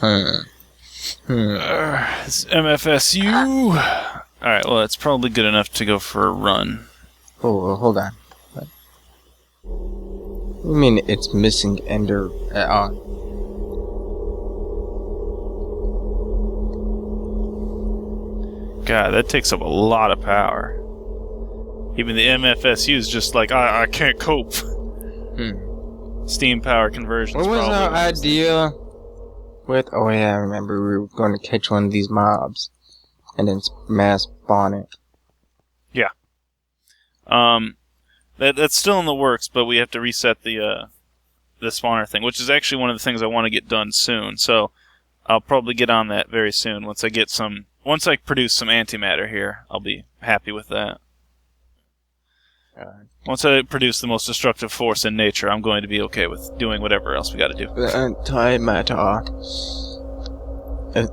It's MFSU. Alright, well, it's probably good enough to go for a run. Oh, hold on. What do you mean it's missing Ender at all? God, that takes up a lot of power. Even the MFSU is just like, I can't cope. Steam power conversion. What was our idea with... Oh yeah, I remember we were going to catch one of these mobs and then mass spawn it. Yeah. That's still in the works, but we have to reset the spawner thing, which is actually one of the things I want to get done soon. So I'll probably get on that very soon. Once I produce some antimatter here, I'll be happy with that. Once I produce the most destructive force in nature, I'm going to be okay with doing whatever else we got to do. The antimatter. I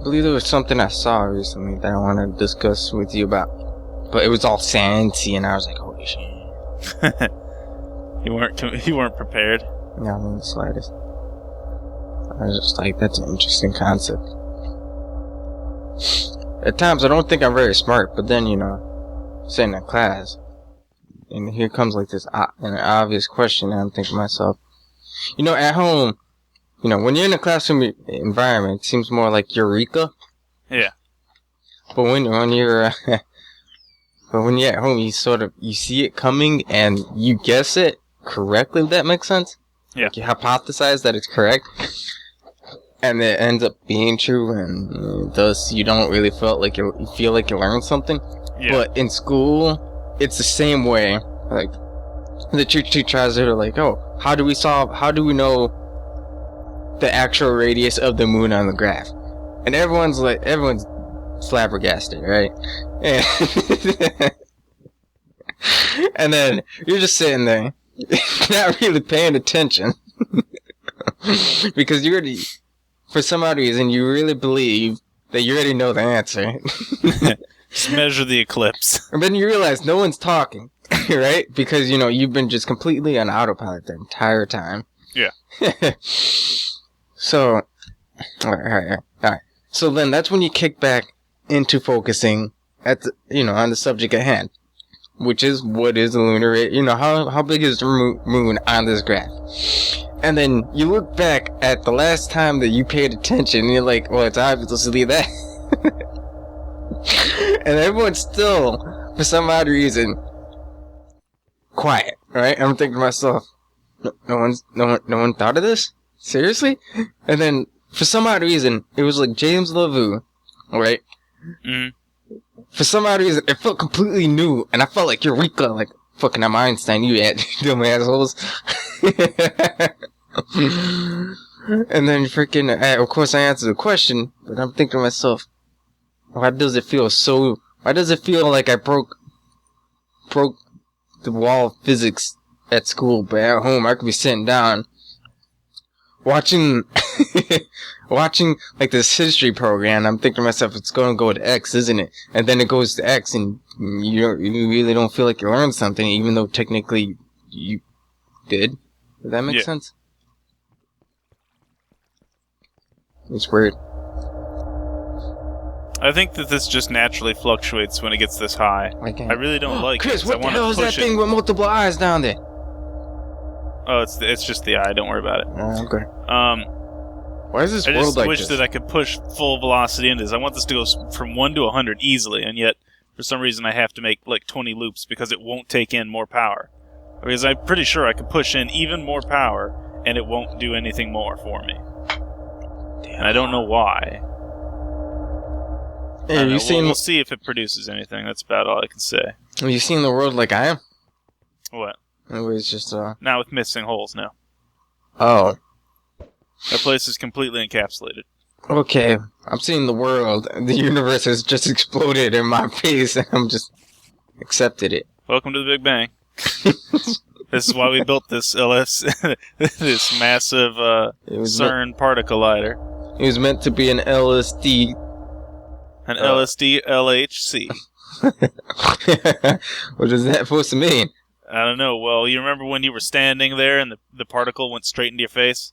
believe there was something I saw recently that I want to discuss with you about, but it was all fancy, and I was like, "Holy shit!" You weren't prepared. Not in the slightest. I was just like, "That's an interesting concept." At times, I don't think I'm very smart, but then sitting in class, and here comes like this an obvious question, and I'm thinking to myself, at home, when you're in a classroom environment, it seems more like Eureka. Yeah. But when you're at home, you see it coming and you guess it correctly. If that makes sense. Yeah. Like you hypothesize that it's correct, and it ends up being true, and thus you don't really feel like you learned something. Yeah. But in school, it's the same way. Like the teachers are like, "Oh, how do we know the actual radius of the moon on the graph?" And everyone's flabbergasted, right? And then you're just sitting there, not really paying attention, because for some odd reason, you really believe that you already know the answer. Just measure the eclipse. And then you realize no one's talking, right? Because, you've been just completely on autopilot the entire time. Yeah. So, alright. So then that's when you kick back into focusing at on the subject at hand, which is what is the lunar, how big is the moon on this graph? And then you look back at the last time that you paid attention, and you're like, well, it's obviously that. And everyone's still, for some odd reason, quiet, right? I'm thinking to myself, no one thought of this? Seriously? And then, for some odd reason, it was like James LaVue, right? Mm. For some odd reason, it felt completely new, and I felt like Eureka, like, fucking I'm Einstein, you dumb assholes. And then freaking, of course I answered the question, but I'm thinking to myself, why does it feel like I broke the wall of physics at school, but at home I could be sitting down watching like this history program. I'm thinking to myself, it's going to go to X, isn't it? And then it goes to X, and you really don't feel like you learned something, even though technically you did. Does that make sense? It's weird. I think that this just naturally fluctuates when it gets this high. I really don't like Chris, it. what the hell is that thing with multiple eyes down there? Oh, it's just the eye. Don't worry about it. Oh, okay. Why is this world like this? I just wish that I could push full velocity into this. I want this to go from 1 to 100 easily, and yet, for some reason, I have to make like 20 loops because it won't take in more power. Because I'm pretty sure I could push in even more power, and it won't do anything more for me. Damn. And I don't know why. Hey, we'll see if it produces anything. That's about all I can say. Have you seen the world like I am? What? It's just Not with missing holes, no. Oh. That place is completely encapsulated. Okay, I'm seeing the world. The universe has just exploded in my face, and I'm just accepted it. Welcome to the Big Bang. This is why we built this this massive CERN particle collider. It was meant to be an LSD. An LSD LHC. What is that supposed to mean? I don't know. Well, you remember when you were standing there and the particle went straight into your face?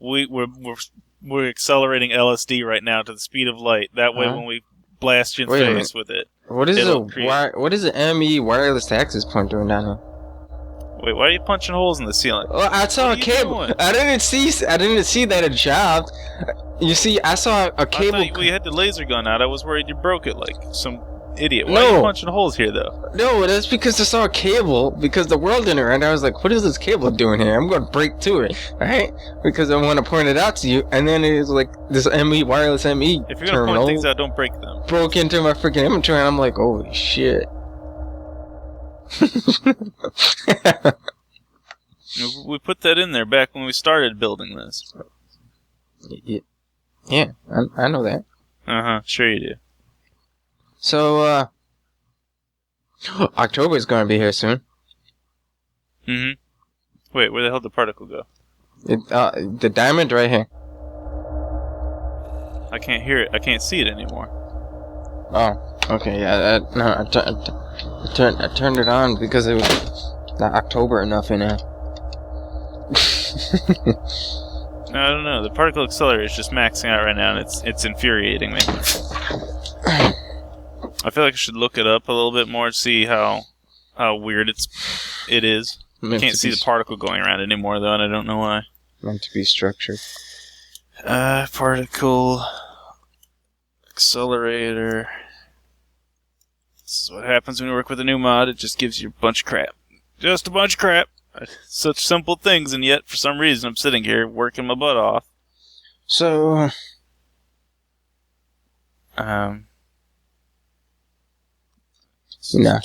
we're accelerating LSD right now to the speed of light. That way, when we blast you in the face with it, what is the ME wireless access point doing down here? Wait, why are you punching holes in the ceiling? Well, I saw a cable. Doing? I didn't see that it jobbed. You see, I saw a cable. I thought we had the laser gun out. I was worried you broke it like some idiot. Why are you punching holes here, though? No, that's because I saw a cable, because the world didn't end. I was like, what is this cable doing here? I'm going to break to it, right? Because I want to point it out to you, and then it was like this wireless ME If you're going to point things out, don't break them. Broke into my freaking inventory, and I'm like, holy shit. We put that in there back when we started building this. Yeah, I know that. Sure you do. So, October's gonna be here soon. Wait, where the hell did the particle go? The diamond right here. I can't hear it. I can't see it anymore. Oh, okay, yeah. I turned it on because it was not October enough in there. I don't know. The particle accelerator is just maxing out right now, and it's infuriating me. I feel like I should look it up a little bit more to see how weird it is. I can't see the particle going around anymore, though, and I don't know why. Meant to be structured. Particle accelerator. This is what happens when you work with a new mod. It just gives you a bunch of crap. Just a bunch of crap. Such simple things, and yet, for some reason, I'm sitting here working my butt off. So... No.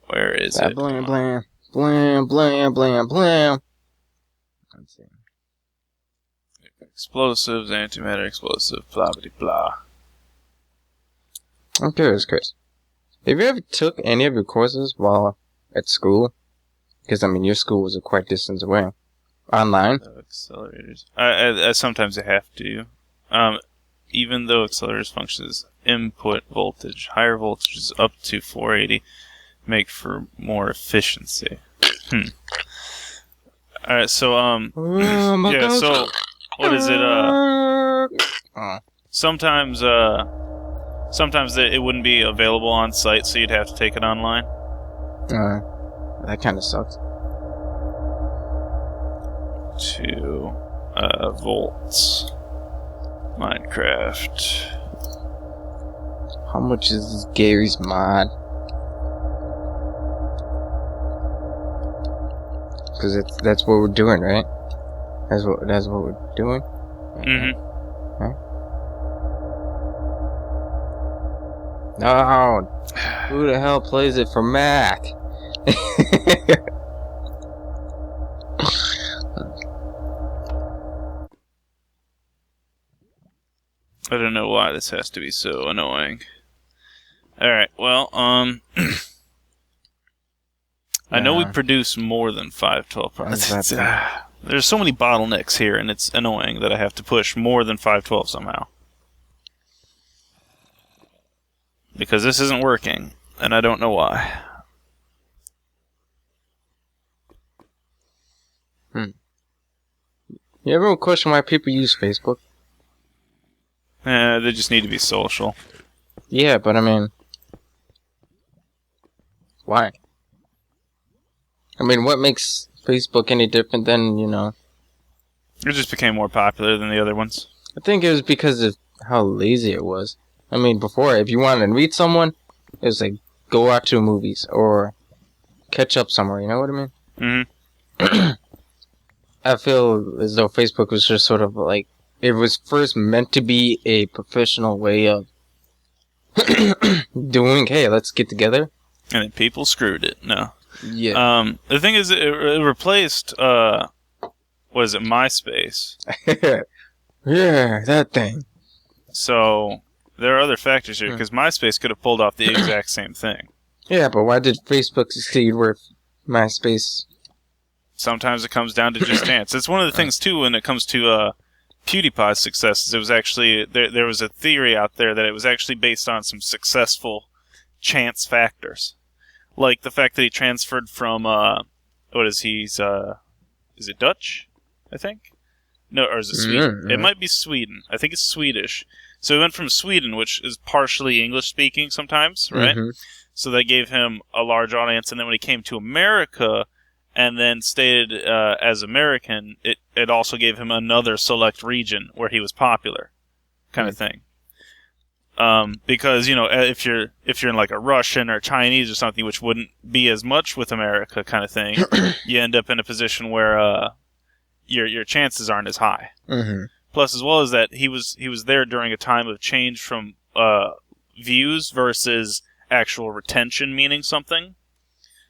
Where is it? Blam, blam, blam, blam, blam, blam. Let's see. Explosives, antimatter, explosive, blah, blah, blah. I'm curious, Chris. Have you ever took any of your courses while at school? Because, I mean, your school was a quite distance away. Online? Accelerators. I sometimes I have to. Even though accelerators functions input voltage, higher voltages up to 480 make for more efficiency. Alright, so, yeah, so, what is it, sometimes it wouldn't be available on site, so you'd have to take it online. That kind of sucks. 2 volts. Minecraft. How much is this Gary's mod? Because that's what we're doing, right? That's what we're doing. Right? No, who the hell plays it for Mac? I don't know why this has to be so annoying. Alright, well, I know we produce more than 512 parts. There's so many bottlenecks here, and it's annoying that I have to push more than 512 somehow. Because this isn't working, and I don't know why. You ever question why people use Facebook? They just need to be social. Yeah, but I mean... why? I mean, what makes Facebook any different than, you know... It just became more popular than the other ones. I think it was because of how lazy it was. I mean, before, if you wanted to meet someone, it was like, go out to movies, or catch up somewhere, you know what I mean? Mm-hmm. I feel as though Facebook was just sort of like... it was first meant to be a professional way of doing, hey, let's get together. And then people screwed it. No. Yeah. The thing is, it replaced, what is it, MySpace. Yeah, that thing. So, there are other factors here, because MySpace could have pulled off the exact same thing. Yeah, but why did Facebook succeed where MySpace... Sometimes it comes down to just dance. It's one of the things, too, when it comes to, PewDiePie's successes. It was actually there was a theory out there that it was actually based on some successful chance factors, like the fact that he transferred from what is it Dutch? I think. No, or is it Sweden? Mm-hmm. It might be Sweden. I think it's Swedish. So he went from Sweden, which is partially English-speaking sometimes, right? Mm-hmm. So that gave him a large audience. And then when he came to America and then stayed as American, it also gave him another select region where he was popular, kind of thing. Because, you know, if you're in like a Russian or Chinese or something, which wouldn't be as much with America kind of thing, you end up in a position where your chances aren't as high. Mm-hmm. Plus, as well as that, he was there during a time of change from views versus actual retention meaning something.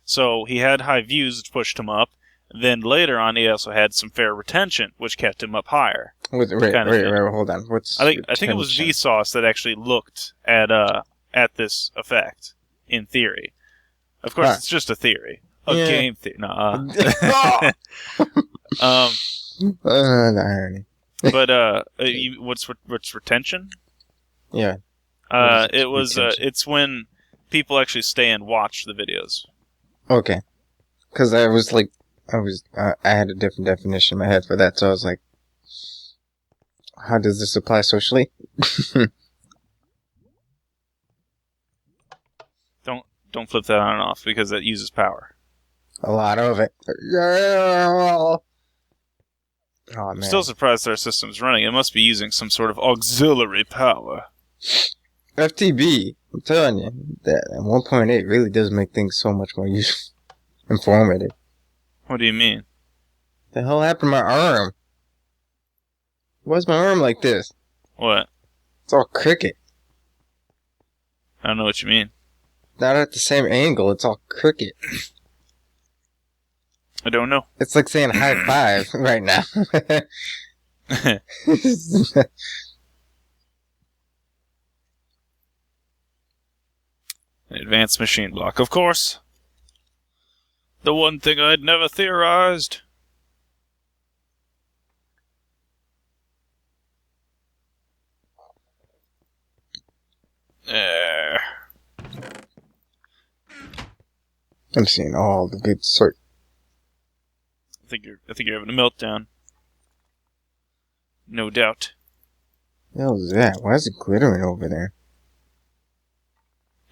So he had high views, which pushed him up. Then later on, he also had some fair retention, which kept him up higher. Wait, hold on. I think it was vsauce that actually looked at this effect in theory. Of course, it's just a theory, game theory. No. The irony. But what's retention? Yeah. It's when people actually stay and watch the videos. Okay. Because I had a different definition in my head for that, so I was like, how does this apply socially? Don't flip that on and off, because that uses power. A lot of it. Oh, man. I'm still surprised our system's running. It must be using some sort of auxiliary power. FTB, I'm telling you, that 1.8 really does make things so much more useful, informative. What do you mean? The hell happened to my arm? Why's my arm like this? What? It's all crooked. I don't know what you mean. Not at the same angle, it's all crooked. I don't know. It's like saying high five right now. An advanced machine block, of course. The one thing I'd never theorized. I'm seeing all the good sort. I think you're having a meltdown. No doubt. What the hell is that? Why is it glittering over there?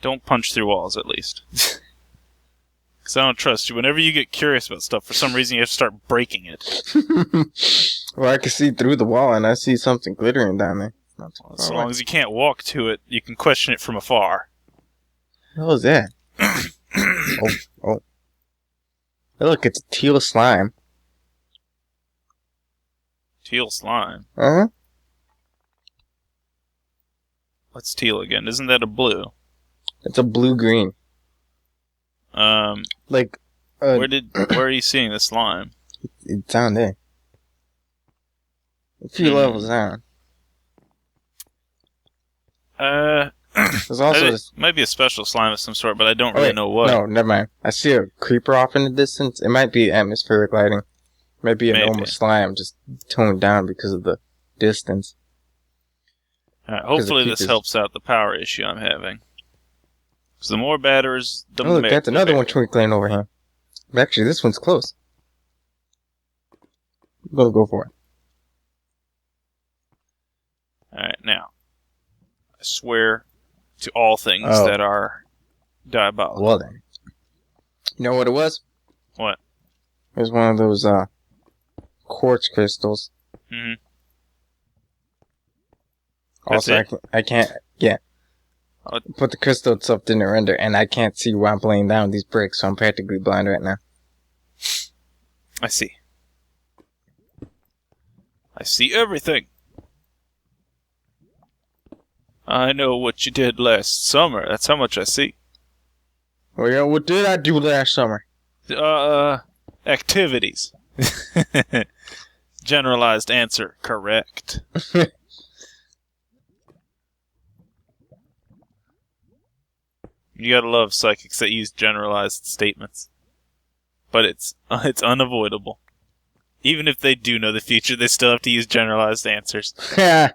Don't punch through walls, at least. Because I don't trust you. Whenever you get curious about stuff, for some reason you have to start breaking it. Well, I can see through the wall and I see something glittering down there. As long as you can't walk to it, you can question it from afar. What the hell is that? Oh. Hey, look, it's a teal slime. Teal slime? Uh-huh. What's teal again? Isn't that a blue? It's a blue-green. Where are you seeing the slime? It's down there. A few levels down. There's also it might be a special slime of some sort, but I don't really know what. No, never mind. I see a creeper off in the distance. It might be atmospheric lighting. It might be a normal slime, just toned down because of the distance. Hopefully this helps out the power issue I'm having. Because the more batteries, the more... Oh, look, that's another one twinkling over here. Actually, this one's close. I'm gonna go for it. Alright, now. I swear to all things that are diabolical. Well then. You know what it was? What? It was one of those, quartz crystals. Mm-hmm. Also, I can't... Yeah. But the crystal itself didn't render, and I can't see where I'm laying down these bricks, so I'm practically blind right now. I see. I see everything. I know what you did last summer. That's how much I see. Well, yeah, what did I do last summer? Activities. Generalized answer, correct. You gotta love psychics that use generalized statements. But it's unavoidable. Even if they do know the future, they still have to use generalized answers. Yeah.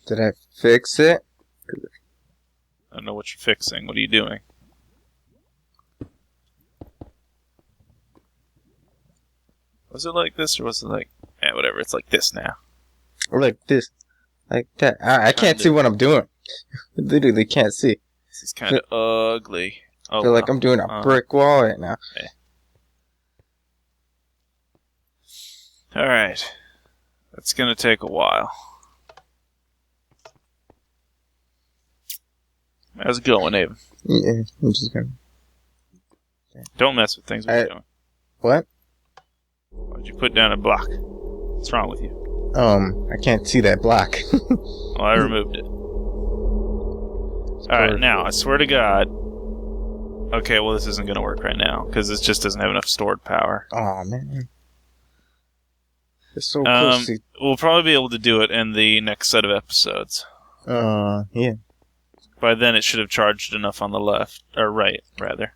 Did I fix it? I don't know what you're fixing. What are you doing? Was it like this, or was it like... whatever, it's like this now. Or like this. Like that. I can't see what I'm doing. I literally can't see. This is kind of ugly. I feel like I'm doing a brick wall right now. Okay. Alright. That's gonna take a while. How's it going, Abe? Yeah, I'm just gonna... Don't mess with things we're doing. What? Why'd you put down a block? What's wrong with you? I can't see that block. Well, I removed it. Alright, now, I swear to God... Okay, well, this isn't gonna work right now, because this just doesn't have enough stored power. Oh man. It's so close to... We'll probably be able to do it in the next set of episodes. Yeah. By then, it should have charged enough on the left, or right, rather.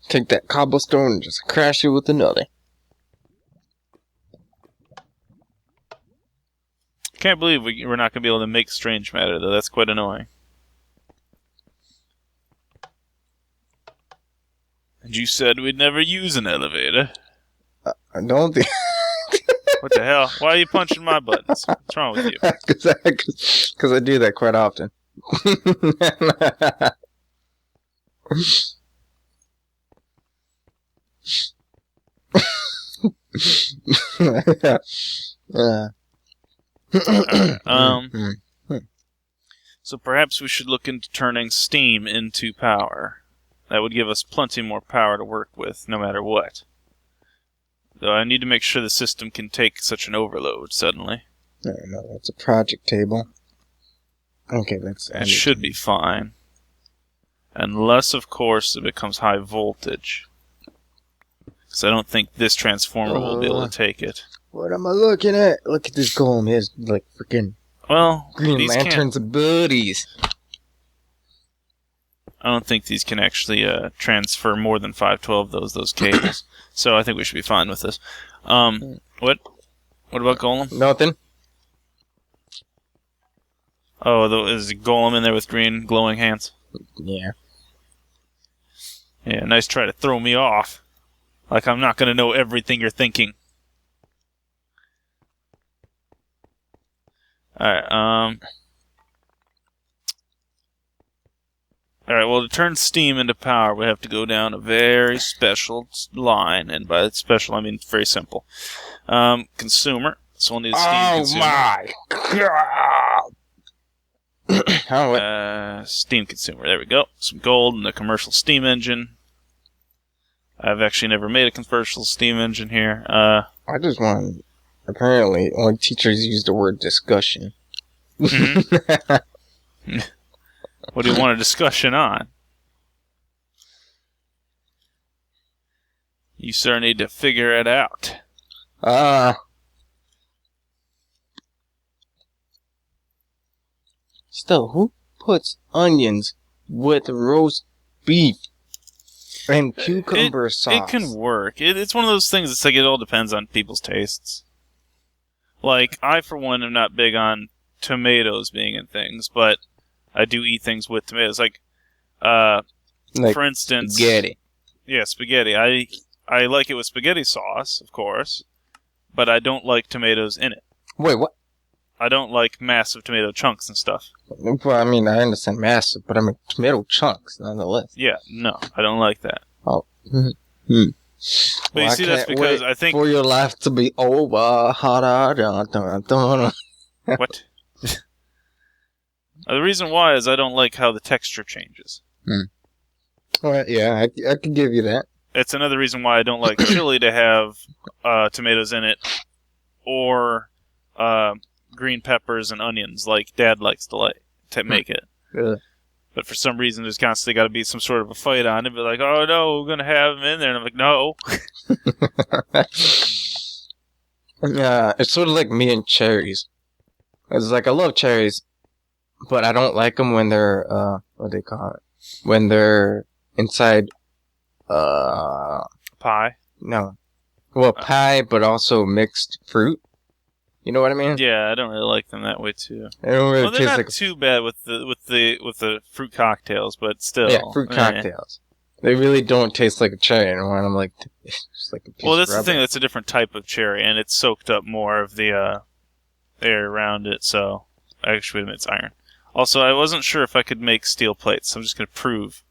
Take that cobblestone and just crash it with another. Can't believe we're not going to be able to make strange matter, though. That's quite annoying. And you said we'd never use an elevator. I don't think... What the hell? Why are you punching my buttons? What's wrong with you? Because I do that quite often. So perhaps we should look into turning steam into power. That would give us plenty more power to work with, no matter what. Though I need to make sure the system can take such an overload suddenly. No, that's a project table. Okay, let's... It should be fine. Unless, of course, it becomes high voltage. Because I don't think this transformer will be able to take it. What am I looking at? Look at this golem. He has, like, freaking... Well, Green Lantern's abilities. I don't think these can actually transfer more than 512 those cables. So I think we should be fine with this. What about Golem? Nothing. Oh, is Golem in there with green glowing hands? Yeah. Yeah, nice try to throw me off. Like I'm not going to know everything you're thinking. Alright, Alright, well, to turn steam into power, we have to go down a very special line. And by special, I mean very simple. Consumer. So we'll need a steam consumer. Oh my god! Steam consumer. There we go. Some gold and a commercial steam engine. I've actually never made a commercial steam engine here. I just want... Apparently, only teachers use the word discussion. Mm-hmm. What do you want a discussion on? You sir need to figure it out. Still, who puts onions with roast beef and cucumber sauce? It can work. It's one of those things, it's like it all depends on people's tastes. Like, I, for one, am not big on tomatoes being in things, but I do eat things with tomatoes. Like for instance... Spaghetti. Yeah, spaghetti. I like it with spaghetti sauce, of course, but I don't like tomatoes in it. Wait, what? I don't like massive tomato chunks and stuff. Well, I mean, I understand massive, but I mean tomato chunks, nonetheless. Yeah, no, I don't like that. Oh. But you see, that's because I think... for your life to be over. What? The reason why is I don't like how the texture changes. Well, yeah, I can give you that. It's another reason why I don't like chili to have tomatoes in it, or green peppers and onions like Dad likes to make it. But for some reason, there's constantly got to be some sort of a fight on it. Be like, oh no, we're going to have them in there. And I'm like, no. It's sort of like me and cherries. It's like, I love cherries, but I don't like them when they're, what do they call it? When they're inside, pie? No. Well, pie, but also mixed fruit. You know what I mean? Yeah, I don't really like them that way too. They don't really they're taste not like too bad with the fruit cocktails, but still. Yeah, fruit cocktails. They really don't taste like a cherry anymore. And I'm like, it's like a piece Well, that's of the rubber. thing. That's a different type of cherry, and it's soaked up more of the air around it. So, actually, wait a minute, it's iron. Also, I wasn't sure if I could make steel plates. So I'm just going to prove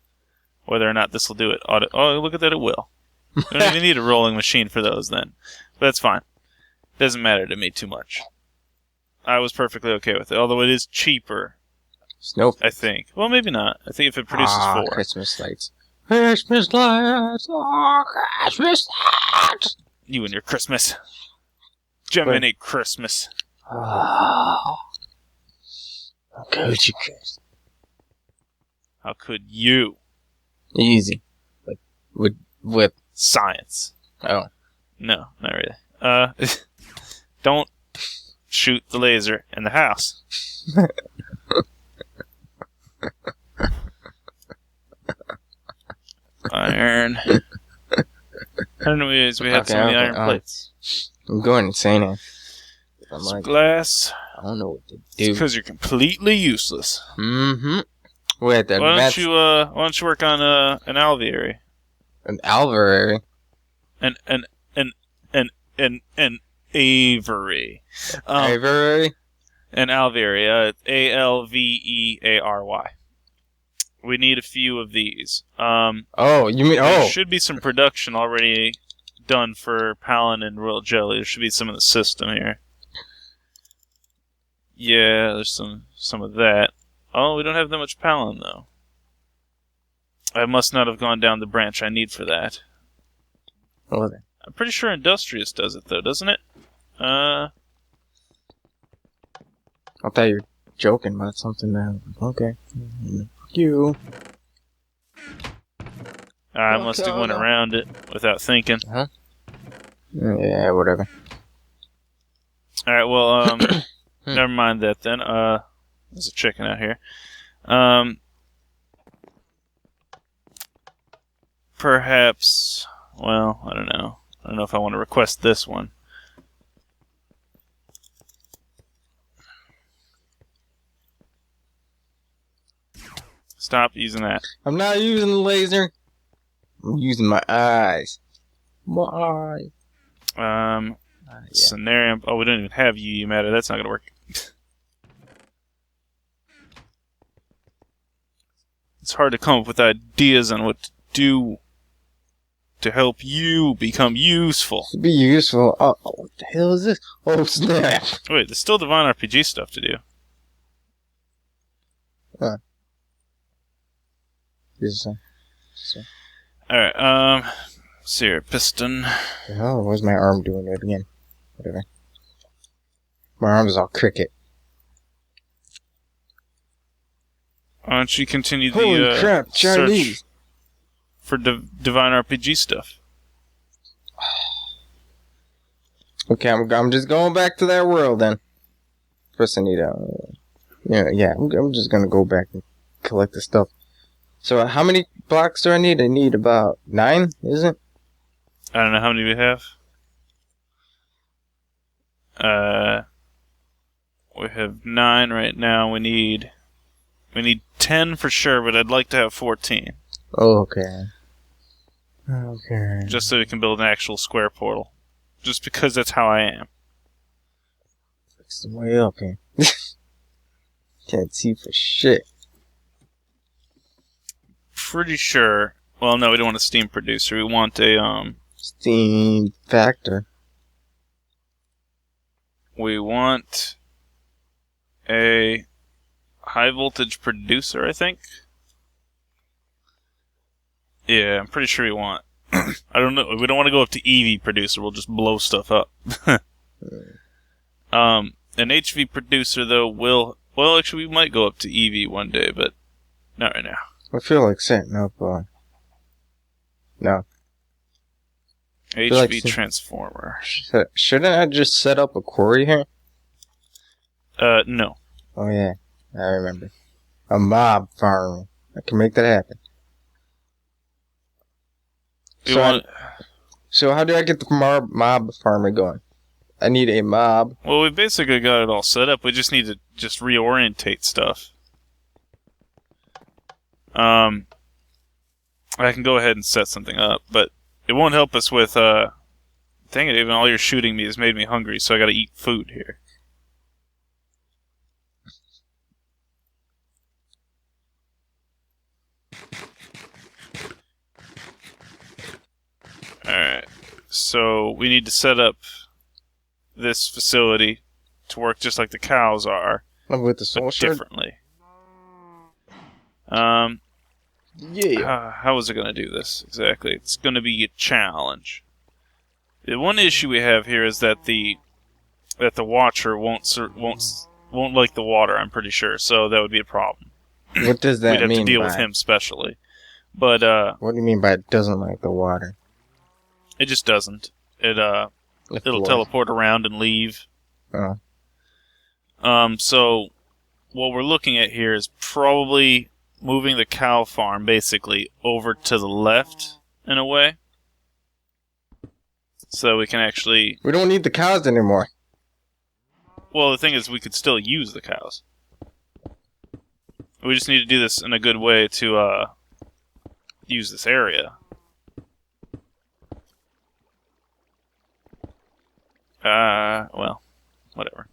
whether or not this will do it. Oh, look at that! It will. You don't even need a rolling machine for those then. But that's fine. Doesn't matter to me too much. I was perfectly okay with it, although it is cheaper. Snowflakes. I think. Well, maybe not. I think if it produces 4. Christmas lights. Christmas lights. Oh, Christmas lights. You and your Christmas. Gemini Christmas. Oh. How could you, Chris? How could you? Easy. Like, with Science. oh. No, not really. Don't shoot the laser in the house. Iron. Anyways, we had some of the iron plates. I'm going insane here. I'm Some like, glass. I don't know what to It's do. because you're completely useless. Mm-hmm. Wait, that Why don't you work on an alveary? an alveary. An aviary. Alveary? An alveary. Alveary. We need a few of these. Oh, you mean There should be some production already done for Palin and Royal Jelly. There should be some in the system here. Yeah, there's some of that. Oh, we don't have that much Palin, though. I must not have gone down the branch I need for that. What was it? I'm pretty sure Industrious does it, though, doesn't it? I thought you were joking about something now. Okay. You. I must have went around it without thinking. Huh? Yeah, whatever. Alright, well, never mind that then. There's a chicken out here. Perhaps, well, I don't know. I don't know if I want to request this one. Stop using that. I'm not using the laser. I'm using my eyes. My eyes. Yeah. Scenario. Oh, we don't even have UU matter. That's not going to work. It's hard to come up with ideas on what to do to help you become useful. To be useful. Oh, what the hell is this? Oh, snap. Wait, there's still DivineRPG stuff to do. Alright, see here, piston. Oh, where's my arm doing it again? Whatever. My arm is all cricket. Why don't you continue Holy the crap, Chinese. search for DivineRPG stuff? Okay, I'm just going back to that world then. First I need I'm just gonna go back and collect the stuff. So how many blocks do I need? I need about 9, isn't it? I don't know how many we have. We have 9 right now. We need 10 for sure, but I'd like to have 14. Oh, okay. Okay. Just so we can build an actual square portal. Just because that's how I am. Fix the way up here. Can't see for shit. Pretty sure. Well, no, we don't want a steam producer. We want a Steam factor. We want a high voltage producer, I think. Yeah, I'm pretty sure we want. I don't know. We don't want to go up to EV producer. We'll just blow stuff up. An HV producer, though, will... Well, actually, we might go up to EV one day, but not right now. I feel like setting up, no. HV like transformer. Shouldn't I just set up a quarry here? No. Oh, yeah. I remember. A mob farm. I can make that happen. So how do I get the mob farmer going? I need a mob. Well, we basically got it all set up. We just need to just reorientate stuff. I can go ahead and set something up, but it won't help us with, dang it, even all your shooting me has made me hungry, so I gotta eat food here. Alright, so we need to set up this facility to work just like the cows are, With the but social? differently. Yeah. How is it going to do this exactly? It's going to be a challenge. The one issue we have here is that the watcher won't like the water. I'm pretty sure, so that would be a problem. What does that mean? We'd have to deal by with him specially. But what do you mean by it doesn't like the water? it just doesn't. It'll teleport around and leave. Oh. So what we're looking at here is probably moving the cow farm basically over to the left in a way, so we can actually. We don't need the cows anymore. Well, the thing is, we could still use the cows. We just need to do this in a good way to use this area. Well, whatever.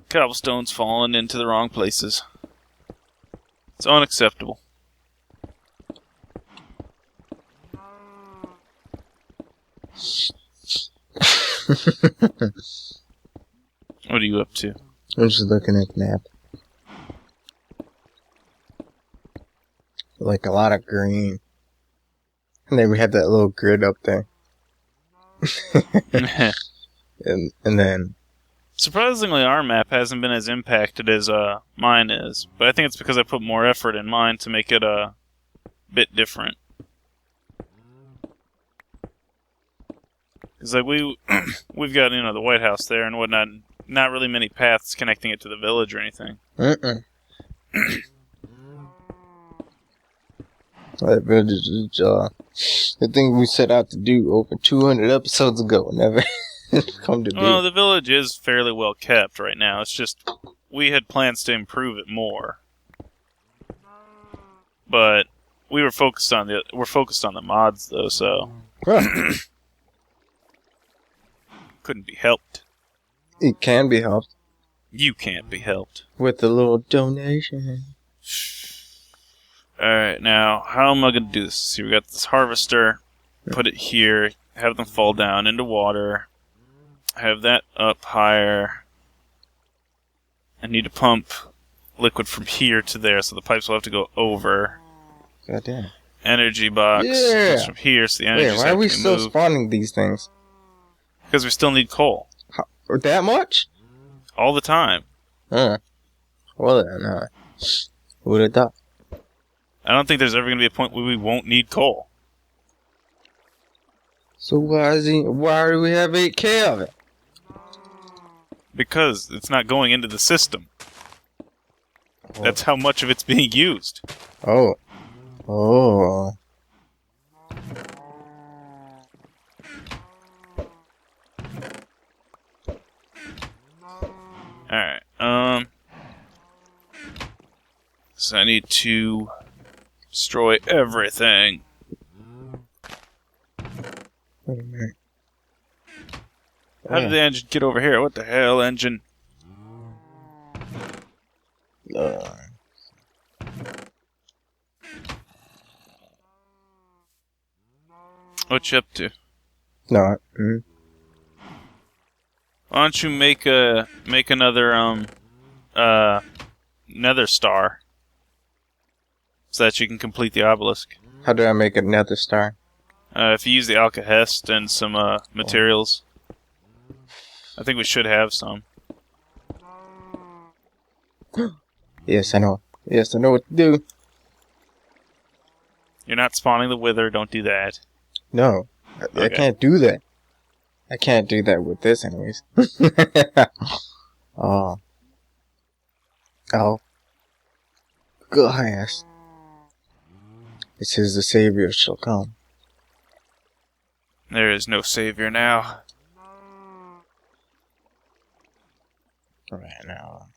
Cobblestone's fallen into the wrong places. It's unacceptable. What are you up to? I'm just looking at the map. Like a lot of green. And then we had that little grid up there. and then... Surprisingly, our map hasn't been as impacted as mine is, but I think it's because I put more effort in mine to make it a bit different. Because like we've got the White House there and whatnot, not really many paths connecting it to the village or anything. That village is the thing we set out to do over 200 episodes ago. Never come to be. Well, the village is fairly well kept right now. It's just we had plans to improve it more, but we're focused on the mods though, so couldn't be helped. It can be helped. You can't be helped With a little donation. Alright, now, how am I going to do this? See, we got this harvester, put it here, have them fall down into water, have that up higher. I need to pump liquid from here to there, so the pipes will have to go over. Goddamn. Energy box goes from here, so the energy. Why are we still spawning these things? Because we still need coal. That much? All the time. Well then, who would have thought? I don't think there's ever going to be a point where we won't need coal. So why do we have 8K of it? Because it's not going into the system. Oh. That's how much of it's being used. Oh. Alright, so I need to destroy everything. Wait a minute. How did the engine get over here? What the hell, engine? What you up to? No. Why don't you make another nether star so that you can complete the obelisk? How do I make another star? If you use the alkahest and some materials, I think we should have some. Yes, I know. Yes, I know what to do. You're not spawning the wither. Don't do that. No, Okay. I can't do that. I can't do that with this, anyways. Oh. Gosh. It says the Savior shall come. There is no savior now. Right now.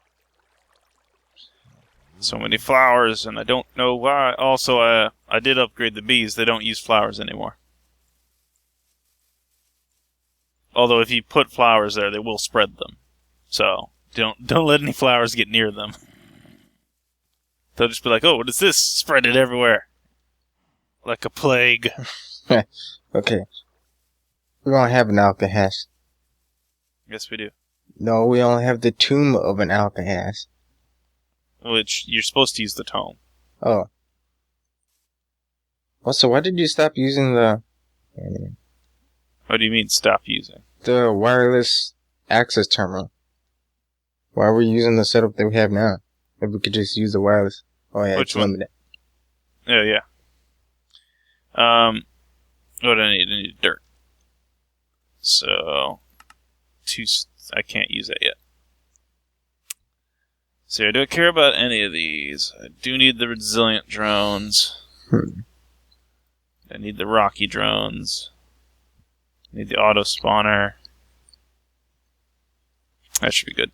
So many flowers, and I don't know why. Also, I did upgrade the bees. They don't use flowers anymore. Although if you put flowers there, they will spread them. So don't let any flowers get near them. They'll just be like, "Oh, what is this?" Spread it everywhere, like a plague. Okay. We don't have an alkahest. Yes, we do. No, we only have the tomb of an alkahest. Which you're supposed to use the tome. Oh. Also, why did you stop using the... What do you mean, stop using? The wireless access terminal. Why are we using the setup that we have now? If we could just use the wireless. Oh yeah, Which it's one? limited. Yeah. What do I need? I need dirt. So, I can't use that yet. So, do I care about any of these? I do need the resilient drones. I need the rocky drones. I need the auto spawner. That should be good.